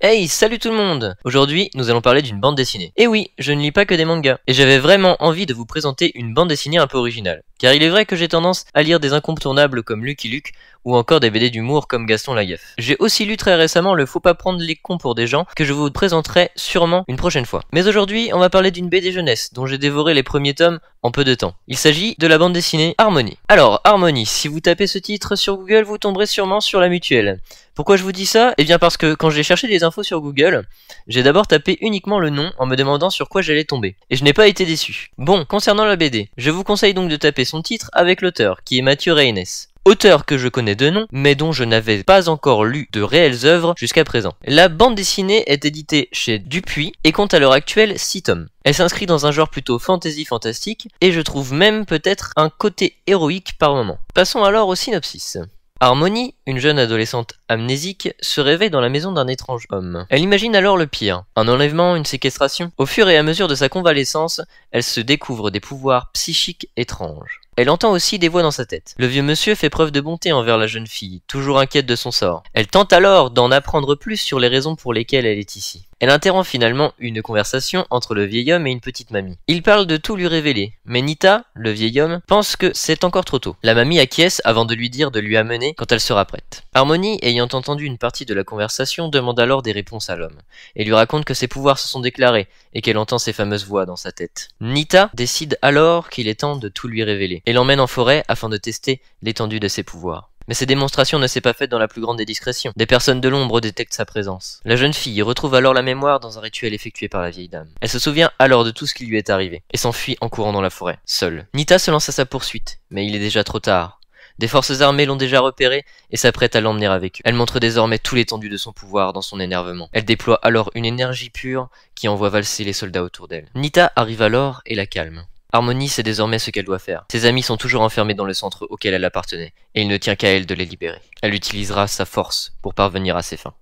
Hey, salut tout le monde! Aujourd'hui, nous allons parler d'une bande dessinée. Et oui, je ne lis pas que des mangas. Et j'avais vraiment envie de vous présenter une bande dessinée un peu originale. Car il est vrai que j'ai tendance à lire des incontournables comme Lucky Luke, ou encore des BD d'humour comme Gaston Lagaffe. J'ai aussi lu très récemment le Faut pas prendre les cons pour des gens, que je vous présenterai sûrement une prochaine fois. Mais aujourd'hui, on va parler d'une BD jeunesse, dont j'ai dévoré les premiers tomes en peu de temps. Il s'agit de la bande dessinée Harmonie. Alors, Harmonie, si vous tapez ce titre sur Google, vous tomberez sûrement sur la mutuelle. Pourquoi je vous dis ça? Eh bien parce que quand j'ai cherché des infos sur Google, j'ai d'abord tapé uniquement le nom en me demandant sur quoi j'allais tomber. Et je n'ai pas été déçu. Bon, concernant la BD, je vous conseille donc de taper son titre avec l'auteur, qui est Mathieu Reines. Auteur que je connais de nom, mais dont je n'avais pas encore lu de réelles œuvres jusqu'à présent. La bande dessinée est éditée chez Dupuis et compte à l'heure actuelle 6 tomes. Elle s'inscrit dans un genre plutôt fantasy fantastique, et je trouve même peut-être un côté héroïque par moment. Passons alors au synopsis. Harmonie, une jeune adolescente amnésique, se réveille dans la maison d'un étrange homme. Elle imagine alors le pire, un enlèvement, une séquestration. Au fur et à mesure de sa convalescence, elle se découvre des pouvoirs psychiques étranges. Elle entend aussi des voix dans sa tête. Le vieux monsieur fait preuve de bonté envers la jeune fille, toujours inquiète de son sort. Elle tente alors d'en apprendre plus sur les raisons pour lesquelles elle est ici. Elle interrompt finalement une conversation entre le vieil homme et une petite mamie. Il parle de tout lui révéler, mais Nita, le vieil homme, pense que c'est encore trop tôt. La mamie acquiesce avant de lui dire de lui amener quand elle sera prête. Harmonie, ayant entendu une partie de la conversation, demande alors des réponses à l'homme, et lui raconte que ses pouvoirs se sont déclarés, et qu'elle entend ces fameuses voix dans sa tête. Nita décide alors qu'il est temps de tout lui révéler, et l'emmène en forêt afin de tester l'étendue de ses pouvoirs. Mais ces démonstrations ne s'est pas faites dans la plus grande des discrétions. Des personnes de l'ombre détectent sa présence. La jeune fille retrouve alors la mémoire dans un rituel effectué par la vieille dame. Elle se souvient alors de tout ce qui lui est arrivé, et s'enfuit en courant dans la forêt, seule. Nita se lance à sa poursuite, mais il est déjà trop tard. Des forces armées l'ont déjà repérée et s'apprêtent à l'emmener avec eux. Elle montre désormais tout l'étendue de son pouvoir dans son énervement. Elle déploie alors une énergie pure qui envoie valser les soldats autour d'elle. Nita arrive alors et la calme. Harmonie sait désormais ce qu'elle doit faire. Ses amis sont toujours enfermés dans le centre auquel elle appartenait, et il ne tient qu'à elle de les libérer. Elle utilisera sa force pour parvenir à ses fins.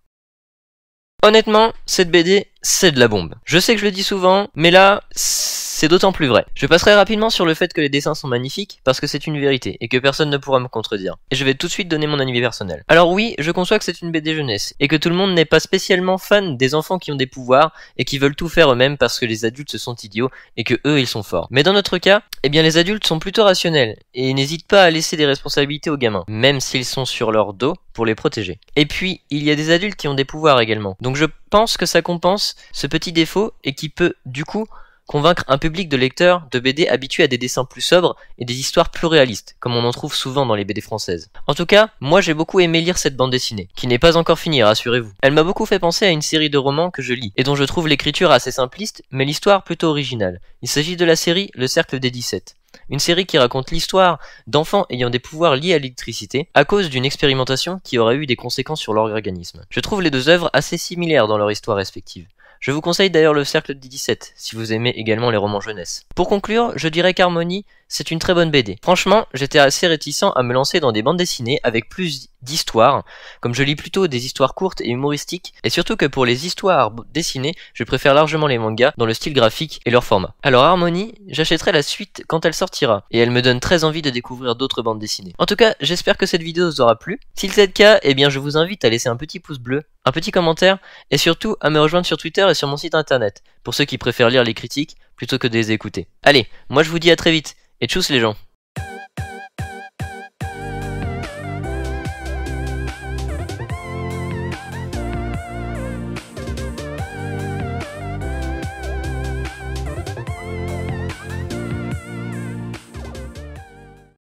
Honnêtement, cette BD, c'est de la bombe. Je sais que je le dis souvent, mais là, c'est d'autant plus vrai. Je passerai rapidement sur le fait que les dessins sont magnifiques, parce que c'est une vérité, et que personne ne pourra me contredire. Et je vais tout de suite donner mon avis personnel. Alors oui, je conçois que c'est une BD jeunesse, et que tout le monde n'est pas spécialement fan des enfants qui ont des pouvoirs, et qui veulent tout faire eux-mêmes parce que les adultes sont idiots, et que eux, ils sont forts. Mais dans notre cas, eh bien les adultes sont plutôt rationnels, et n'hésitent pas à laisser des responsabilités aux gamins, même s'ils sont sur leur dos pour les protéger. Et puis, il y a des adultes qui ont des pouvoirs également. Donc je pense que ça compense ce petit défaut, et qui peut, du coup, convaincre un public de lecteurs de BD habitués à des dessins plus sobres et des histoires plus réalistes, comme on en trouve souvent dans les BD françaises. En tout cas, moi j'ai beaucoup aimé lire cette bande dessinée, qui n'est pas encore finie, rassurez-vous. Elle m'a beaucoup fait penser à une série de romans que je lis, et dont je trouve l'écriture assez simpliste, mais l'histoire plutôt originale. Il s'agit de la série Le Cercle des 17. Une série qui raconte l'histoire d'enfants ayant des pouvoirs liés à l'électricité à cause d'une expérimentation qui aurait eu des conséquences sur leur organisme. Je trouve les deux œuvres assez similaires dans leur histoire respective. Je vous conseille d'ailleurs Le Cercle des 17, si vous aimez également les romans jeunesse. Pour conclure, je dirais qu'Harmonie, c'est une très bonne BD. Franchement, j'étais assez réticent à me lancer dans des bandes dessinées avec plus d'histoires, comme je lis plutôt des histoires courtes et humoristiques, et surtout que pour les histoires dessinées, je préfère largement les mangas dans le style graphique et leur format. Alors Harmonie, j'achèterai la suite quand elle sortira, et elle me donne très envie de découvrir d'autres bandes dessinées. En tout cas, j'espère que cette vidéo vous aura plu. Si c'est le cas, eh bien je vous invite à laisser un petit pouce bleu, un petit commentaire, et surtout à me rejoindre sur Twitter et sur mon site internet, pour ceux qui préfèrent lire les critiques plutôt que de les écouter. Allez, moi je vous dis à très vite, et tchuss les gens!